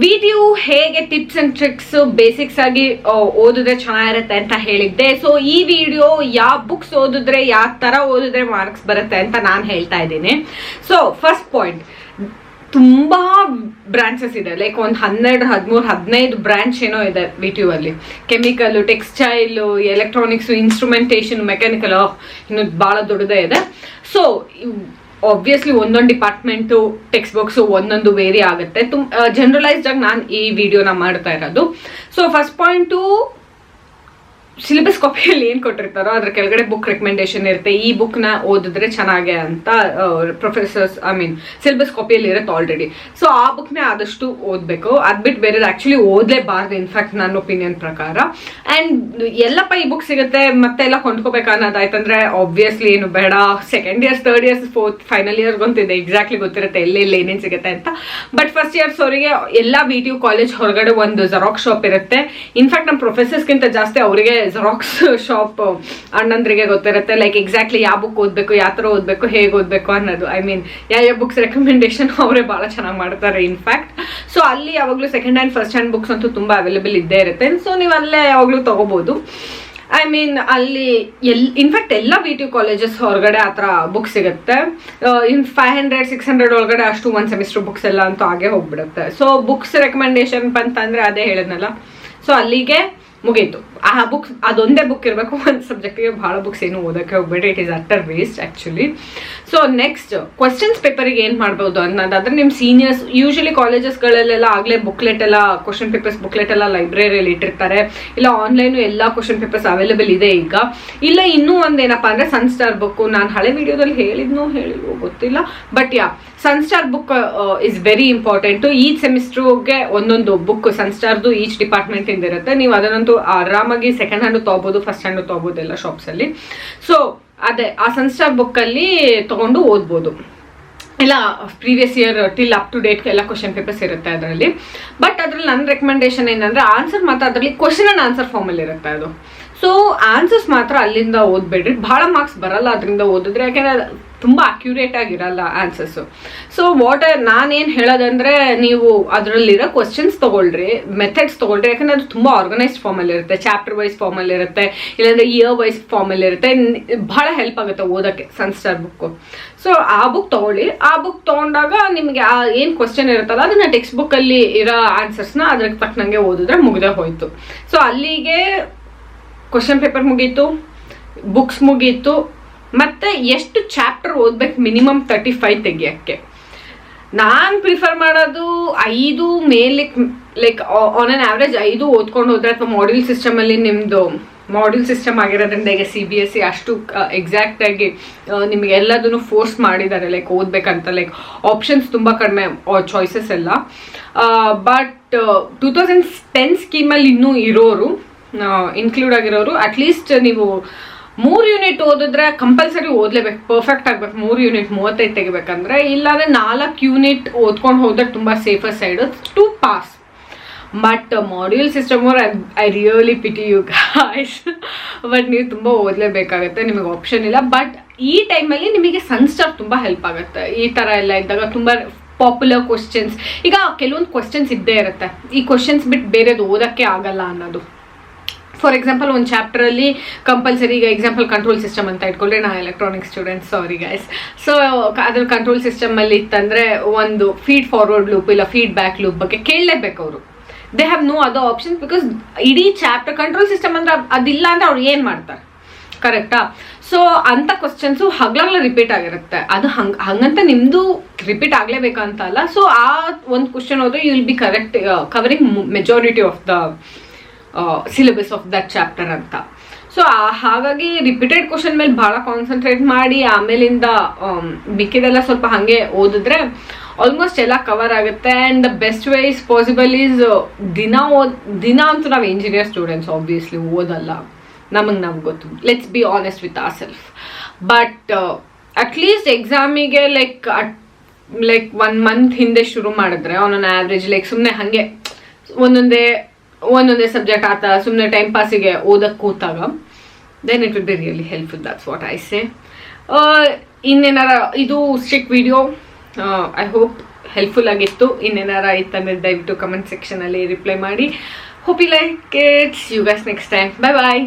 Video ಹೇಗೆ tips and tricks basics ಆಗಿ ಓದಿದ್ರೆ ಚೆನ್ನಾಗಿರುತ್ತೆ ಅಂತ ಹೇಳಿದ್ದೆ. ಸೊ ಈ ವಿಡಿಯೋ ಯಾವ ಬುಕ್ಸ್ ಓದಿದ್ರೆ ಯಾವ ತರ ಓದಿದ್ರೆ ಮಾರ್ಕ್ಸ್ ಬರುತ್ತೆ ಅಂತ ನಾನು ಹೇಳ್ತಾ ಇದ್ದೀನಿ. ಸೊ ಫಸ್ಟ್ ಪಾಯಿಂಟ್, ತುಂಬಾ ಬ್ರಾಂಚಸ್ ಇದೆ, ಲೈಕ್ ಒಂದು 12, 13, 15 ಬ್ರಾಂಚ್ ಏನೋ ಇದೆ ವಿಟಿಯು ಅಲ್ಲಿ. Chemical, textile, electronics, instrumentation, mechanical, ಇನ್ನು ಬಹಳ ದೊಡ್ಡದೇ ಇದೆ. ಸೊ ಆಬ್ವಿಯಸ್ಲಿ ಒಂದೊಂದು ಡಿಪಾರ್ಟ್ಮೆಂಟು ಟೆಕ್ಸ್ಟ್ ಬುಕ್ಸ್ ಒಂದೊಂದು ವೇರಿ ಆಗುತ್ತೆ. ಜನರಲೈಸ್ಡ್ ಆಗಿ ನಾನು ಈ ವಿಡಿಯೋನ ಮಾಡ್ತಾ ಇರೋದು. ಸೊ ಫಸ್ಟ್ ಪಾಯಿಂಟು, ಸಿಲೆಬಸ್ ಕಾಪಿಯಲ್ಲಿ ಏನು ಕೊಟ್ಟಿರ್ತಾರೋ ಅದ್ರ ಕೆಳಗಡೆ ಬುಕ್ ರೆಕಮೆಂಡೇಶನ್ ಇರುತ್ತೆ. ಈ ಬುಕ್ನ ಓದಿದ್ರೆ ಚೆನ್ನಾಗೆ ಅಂತ ಪ್ರೊಫೆಸರ್ಸ್ ಸಿಲೆಬಸ್ ಕಾಪಿಯಲ್ಲಿ ಇರುತ್ತೆ ಆಲ್ರೆಡಿ. ಸೊ ಆ ಬುಕ್ನೇ ಆದಷ್ಟು ಓದಬೇಕು. ಅದ್ಬಿಟ್ಟು ಬೇರೆ ಆಕ್ಚುಲಿ ಓದಲೇಬಾರ್ದು ಇನ್ಫ್ಯಾಕ್ಟ್ ನನ್ನ ಒಪಿನಿಯನ್ ಪ್ರಕಾರ. ಆ್ಯಂಡ್ ಎಲ್ಲಪ್ಪ ಈ ಬುಕ್ ಸಿಗುತ್ತೆ ಮತ್ತೆ ಎಲ್ಲ ಕೊಂಡ್ಕೋಬೇಕು ಅನ್ನೋದಾಯ್ತಂದ್ರೆ ಆಬ್ವಿಯಸ್ಲಿ ಏನು ಬೇಡ. Second years, third years, fourth, final year ಗೊತ್ತಿದೆ ಎಕ್ಸಾಕ್ಟ್ಲಿ ಗೊತ್ತಿರುತ್ತೆ ಎಲ್ಲೆಲ್ಲಿ ಏನೇನು ಸಿಗುತ್ತೆ ಅಂತ. ಬಟ್ ಫಸ್ಟ್ ಇಯರ್ಸ್ ಅವರಿಗೆ ಎಲ್ಲ ವಿಟಿಯು ಕಾಲೇಜ್ ಹೊರಗಡೆ ಒಂದು ಜೆರಾಕ್ಸ್ ಶಾಪ್ ಇರುತ್ತೆ. ಇನ್ಫ್ಯಾಕ್ಟ್ ನಮ್ಮ ಪ್ರೊಫೆಸರ್ಸ್ಗಿಂತ ಜಾಸ್ತಿ ಅವರಿಗೆ ಜೆರಾಕ್ಸ್ ಶಾಪ್ ಅಣ್ಣಂದ್ರಿಗೆ ಗೊತ್ತಿರುತ್ತೆ, ಲೈಕ್ ಎಕ್ಸಾಕ್ಟ್ಲಿ ಯಾವ ಬುಕ್ ಓದಬೇಕು, ಯಾವ ಥರ ಓದಬೇಕು, ಹೇಗೆ ಓದಬೇಕು ಅನ್ನೋದು. ಯಾವ ಬುಕ್ಸ್ ರೆಕಮೆಂಡೇಶನ್ ಅವರೇ ಭಾಳ ಚೆನ್ನಾಗಿ ಮಾಡ್ತಾರೆ ಇನ್ಫ್ಯಾಕ್ಟ್. ಸೊ ಅಲ್ಲಿ ಯಾವಾಗಲೂ second hand, first hand books ಅಂತೂ ತುಂಬ ಅವೈಲೇಬಲ್ ಇದ್ದೇ ಇರುತ್ತೆ. ಸೊ ನೀವು ಅಲ್ಲೇ ಯಾವಾಗಲೂ ತಗೋಬಹುದು. ಅಲ್ಲಿ ಇನ್ಫ್ಯಾಕ್ಟ್ ಎಲ್ಲ ವಿಟಿಯು ಕಾಲೇಜಸ್ ಹೊರಗಡೆ ಆ ಥರ ಬುಕ್ ಸಿಗುತ್ತೆ. 500, 600 ಒಳಗಡೆ ಅಷ್ಟು ಒಂದು ಸೆಮಿಸ್ಟರ್ ಬುಕ್ಸ್ ಎಲ್ಲ ಅಂತೂ ಹಾಗೆ ಹೋಗ್ಬಿಡುತ್ತೆ. ಸೊ ಬುಕ್ಸ್ ರೆಕಮೆಂಡೇಶನ್ ಅಂತಂದ್ರೆ ಅದೇ ಹೇಳಿದ್ನಲ್ಲ. ಸೊ ಅಲ್ಲಿಗೆ ಮುಗೀತು. ಆ ಬುಕ್ ಅದೊಂದೇ ಬುಕ್ ಇರಬೇಕು ಒಂದು ಸಬ್ಜೆಕ್ಟಿಗೆ. ಭಾಳ ಬುಕ್ಸ್ ಏನು ಓದೋಕ್ಕೆ ಹೋಗ್ಬೇಡಿ, it is utter waste actually. So next, questions ಪೇಪರಿಗೆ ಏನು ಮಾಡ್ಬೋದು ಅನ್ನೋದಾದ್ರೆ, ನಿಮ್ಮ ಸೀನಿಯರ್ಸ್ ಯೂಶಲಿ ಕಾಲೇಜಸ್ಗಳಲ್ಲೆಲ್ಲ ಆಗಲೇ ಬುಕ್ಲೆಟ್ ಎಲ್ಲ, ಕ್ವಶನ್ ಪೇಪರ್ಸ್ ಬುಕ್ಲೆಟ್ ಎಲ್ಲ ಲೈಬ್ರರಿಯಲ್ಲಿ ಇಟ್ಟಿರ್ತಾರೆ. ಇಲ್ಲ ಆನ್ಲೈನು ಎಲ್ಲ ಕ್ವಶನ್ ಪೇಪರ್ಸ್ ಅವೈಲೇಬಲ್ ಇದೆ ಈಗ. ಇಲ್ಲ ಇನ್ನೂ ಒಂದೇನಪ್ಪ ಅಂದರೆ ಸನ್ಸ್ಟಾರ್ ಬುಕ್ಕು. ನಾನು ಹಳೆ ವಿಡಿಯೋದಲ್ಲಿ ಹೇಳಿಲ್ವೋ ಗೊತ್ತಿಲ್ಲ, but Sunstar book is very important. Each ಸೆಮಿಸ್ಟ್ರಿಗೆ ಒಂದೊಂದು ಬುಕ್ ಸನ್ಸ್ಟಾರ್ದು ಈಚ್ ಡಿಪಾರ್ಟ್ಮೆಂಟ್ ಇಂದ ಇರುತ್ತೆ. ನೀವು ಅದನ್ನಂತೂ ಆರಾಮಾಗಿ ಸೆಕೆಂಡ್ ಹ್ಯಾಂಡು ತೊಗೋಬೋದು, ಫಸ್ಟ್ ಹ್ಯಾಂಡು ತೊಗೋಬೋದು ಎಲ್ಲ ಶಾಪ್ಸಲ್ಲಿ. ಸೊ ಅದೇ ಆ ಸನ್ಸ್ಟಾರ್ ಬುಕ್ಕಲ್ಲಿ ತೊಗೊಂಡು ಓದ್ಬೋದು. ಇಲ್ಲ previous year till up to date ಎಲ್ಲ ಕ್ವಶನ್ ಪೇಪರ್ಸ್ ಇರುತ್ತೆ ಅದರಲ್ಲಿ. ಬಟ್ ಅದ್ರಲ್ಲಿ ನನ್ನ ರೆಕಮೆಂಡೇಶನ್ ಏನಂದ್ರೆ, ಆನ್ಸರ್ ಮಾತ್ರ ಅದರಲ್ಲಿ ಕ್ವಶನ್ ಅಂಡ್ ಆನ್ಸರ್ ಫಾರ್ಮಲ್ಲಿ ಇರುತ್ತೆ ಅದು. ಸೊ ಆನ್ಸರ್ಸ್ ಮಾತ್ರ ಅಲ್ಲಿಂದ ಓದ್ಬೇಡ್ರಿ, ಭಾಳ ಮಾರ್ಕ್ಸ್ ಬರಲ್ಲ ಅದರಿಂದ ಓದಿದ್ರೆ, ಯಾಕೆಂದ್ರೆ ತುಂಬ ಅಕ್ಯುರೇಟ್ ಆಗಿರಲ್ಲ ಆನ್ಸರ್ಸು. ಸೊ ನಾನೇನು ಹೇಳೋದಂದ್ರೆ, ನೀವು ಅದರಲ್ಲಿರೋ ಕ್ವಶನ್ಸ್ ತೊಗೊಳ್ರಿ, ಮೆಥಡ್ಸ್ ತೊಗೊಳ್ರಿ. ಯಾಕಂದ್ರೆ ಅದು ತುಂಬ ಆರ್ಗನೈಸ್ಡ್ ಫಾರ್ಮಲ್ಲಿ ಇರುತ್ತೆ, ಚಾಪ್ಟರ್ ವೈಸ್ ಫಾರ್ಮಲ್ಲಿ ಇರುತ್ತೆ, ಇಲ್ಲಾಂದ್ರೆ ಇಯರ್ ವೈಸ್ ಫಾರ್ಮಲ್ಲಿ ಇರುತ್ತೆ. ಭಾಳ ಹೆಲ್ಪ್ ಆಗುತ್ತೆ ಓದೋಕ್ಕೆ ಸನ್ಸ್ಟಾರ್ ಬುಕ್ಕು. ಸೊ ಆ ಬುಕ್ ತೊಗೊಳ್ಳಿ. ಆ ಬುಕ್ ತೊಗೊಂಡಾಗ ನಿಮಗೆ ಆ ಏನು ಕ್ವಶನ್ ಇರುತ್ತಲ್ಲ ಅದನ್ನ ಟೆಕ್ಸ್ಟ್ ಬುಕ್ಕಲ್ಲಿ ಇರೋ ಆನ್ಸರ್ಸ್ನ ಅದ್ರಿಗೆ ತಕ್ಕನಂಗೆ ಓದಿದ್ರೆ ಮುಗ್ದೇ ಹೋಯ್ತು. ಸೊ ಅಲ್ಲಿಗೆ ಕ್ವಶನ್ ಪೇಪರ್ ಮುಗೀತು, ಬುಕ್ಸ್ ಮುಗೀತು. ಮತ್ತೆ ಎಷ್ಟು ಚಾಪ್ಟರ್ ಓದ್ಬೇಕು, ಮಿನಿಮಮ್ 35 ತೆಗಿಯೋಕ್ಕೆ. ನಾನು ಪ್ರಿಫರ್ ಮಾಡೋದು 5 ಮೇಲೆ, ಲೈಕ್ ಆನ್ ಆನ್ ಆವ್ರೇಜ್ 5 ಓದ್ಕೊಂಡು ಹೋದ್ರೆ, ಅಥವಾ ಮಾಡ್ಯೂಲ್ ಸಿಸ್ಟಮಲ್ಲಿ ನಿಮ್ಮದು ಮಾಡ್ಯೂಲ್ ಸಿಸ್ಟಮ್ ಆಗಿರೋದ್ರಿಂದ ಈಗ CBSE ಅಷ್ಟು ಎಕ್ಸಾಕ್ಟ್ ಆಗಿ ನಿಮಗೆ ಎಲ್ಲದನ್ನು ಫೋರ್ಸ್ ಮಾಡಿದ್ದಾರೆ ಲೈಕ್ ಓದ್ಬೇಕಂತ. ಲೈಕ್ ಆಪ್ಷನ್ಸ್ ತುಂಬ ಕಡಿಮೆ, ಚಾಯ್ಸಸ್ ಎಲ್ಲ. ಬಟ್ 2010 ಸ್ಕೀಮಲ್ಲಿ ಇನ್ನೂ ಇರೋರು, ಇನ್ಕ್ಲೂಡ್ ಆಗಿರೋರು, ಅಟ್ಲೀಸ್ಟ್ ನೀವು 3 ಯೂನಿಟ್ ಓದಿದ್ರೆ ಕಂಪಲ್ಸರಿ ಓದಲೇಬೇಕು, ಪರ್ಫೆಕ್ಟ್ ಆಗಬೇಕು. 3 ಯೂನಿಟ್ 35 ತೆಗಿಬೇಕಂದ್ರೆ. ಇಲ್ಲಾಂದ್ರೆ 4 ಯೂನಿಟ್ ಓದ್ಕೊಂಡು ಹೋದ್ರೆ ತುಂಬ safer side to pass. But module system I really pity you guys. But ನೀವು ತುಂಬ ಓದಲೇಬೇಕಾಗತ್ತೆ, ನಿಮಗೆ ಆಪ್ಷನ್ ಇಲ್ಲ. ಬಟ್ ಈ ಟೈಮಲ್ಲಿ ನಿಮಗೆ ಸನ್ಸ್ಟಾರ್ ತುಂಬ ಹೆಲ್ಪ್ ಆಗುತ್ತೆ. ಈ ಥರ ಎಲ್ಲ ಇದ್ದಾಗ ತುಂಬ ಪಾಪ್ಯುಲರ್ ಕ್ವಶನ್ಸ್, ಈಗ ಕೆಲವೊಂದು ಕ್ವಶನ್ಸ್ ಇದ್ದೇ ಇರುತ್ತೆ, ಈ ಕ್ವಶನ್ಸ್ ಬಿಟ್ಟು ಬೇರೆದು ಓದೋಕ್ಕೆ ಆಗಲ್ಲ ಅನ್ನೋದು. ಫಾರ್ ಎಕ್ಸಾಂಪಲ್ ಒಂದು ಚಾಪ್ಟರಲ್ಲಿ ಕಂಪಲ್ಸರಿ, ಈಗ ಎಕ್ಸಾಂಪಲ್ ಕಂಟ್ರೋಲ್ ಸಿಸ್ಟಮ್ ಅಂತ ಇಟ್ಕೊಳ್ಳಿ. ನಾ electronic student, sorry guys. So ಅದ್ರಲ್ಲಿ ಕಂಟ್ರೋಲ್ ಸಿಸ್ಟಮಲ್ಲಿ ಇತ್ತಂದರೆ ಒಂದು ಫೀಡ್ ಫಾರ್ವರ್ಡ್ ಲೂಪ್ ಇಲ್ಲ ಫೀಡ್ ಬ್ಯಾಕ್ ಲೂಪ್ ಬಗ್ಗೆ ಕೇಳಲೇಬೇಕು ಅವರು. They have no other options, because ಇಡೀ ಚಾಪ್ಟರ್ ಕಂಟ್ರೋಲ್ ಸಿಸ್ಟಮ್ ಅಂದ್ರೆ ಅದಿಲ್ಲ ಅಂದ್ರೆ ಅವ್ರು ಏನು ಮಾಡ್ತಾರೆ, ಕರೆಕ್ಟಾ? ಸೊ ಅಂಥ ಕ್ವಶನ್ಸು ಹಗ್ಲಾಗ್ಲ ರಿಪೀಟ್ ಆಗಿರುತ್ತೆ. ಅದು ಹಂಗಂತ ನಿಮ್ಮದು ರಿಪೀಟ್ ಆಗಲೇಬೇಕಂತ ಅಲ್ಲ. ಸೊ ಆ ಒಂದು ಕ್ವಶನ್ ಹೋದ್ರೆ you will be correct covering majority of the syllabus of that chapter ಅಂತ. ಸೊ ಹಾಗಾಗಿ ರಿಪೀಟೆಡ್ ಕ್ವಶನ್ ಮೇಲೆ ಭಾಳ ಕಾನ್ಸಂಟ್ರೇಟ್ ಮಾಡಿ ಆಮೇಲಿಂದ ಮಿಕ್ಕಿದೆಲ್ಲ ಸ್ವಲ್ಪ ಹಾಗೆ ಓದಿದ್ರೆ ಆಲ್ಮೋಸ್ಟ್ ಎಲ್ಲ ಕವರ್ ಆಗುತ್ತೆ. And the best way is possible is ದಿನ ಅಂತೂ ನಾವು ಇಂಜಿನಿಯರ್ ಸ್ಟೂಡೆಂಟ್ಸ್ ಆಬ್ವಿಯಸ್ಲಿ ಓದಲ್ಲ, ನಮಗೆ ಗೊತ್ತು, let's be honest with our self. But at least ಎಕ್ಸಾಮಿಗೆ ಲೈಕ್ 1 ಮಂತ್ ಹಿಂದೆ ಶುರು ಮಾಡಿದ್ರೆ ಆನ್ ಅನ್ ಆವ್ರೇಜ್, ಲೈಕ್ ಸುಮ್ಮನೆ ಹಾಗೆ ಒಂದೊಂದೇ ಸಬ್ಜೆಕ್ಟ್ ಆತ ಸುಮ್ಮನೆ ಟೈಮ್ ಪಾಸಿಗೆ ಓದಕ್ಕೆ ಕೂತಾಗ, then it will be really helpful. That's what I say. ಇನ್ನೇನಾರ ಇದು strict video, I hope helpful ಆಗಿತ್ತು. ಇನ್ನೇನಾರ ಇತ್ತಂದ್ರೆ ದಯವಿಟ್ಟು ಕಮೆಂಟ್ ಸೆಕ್ಷನಲ್ಲಿ ರಿಪ್ಲೈ ಮಾಡಿ. Hope you like it. You guys next time. Bye bye.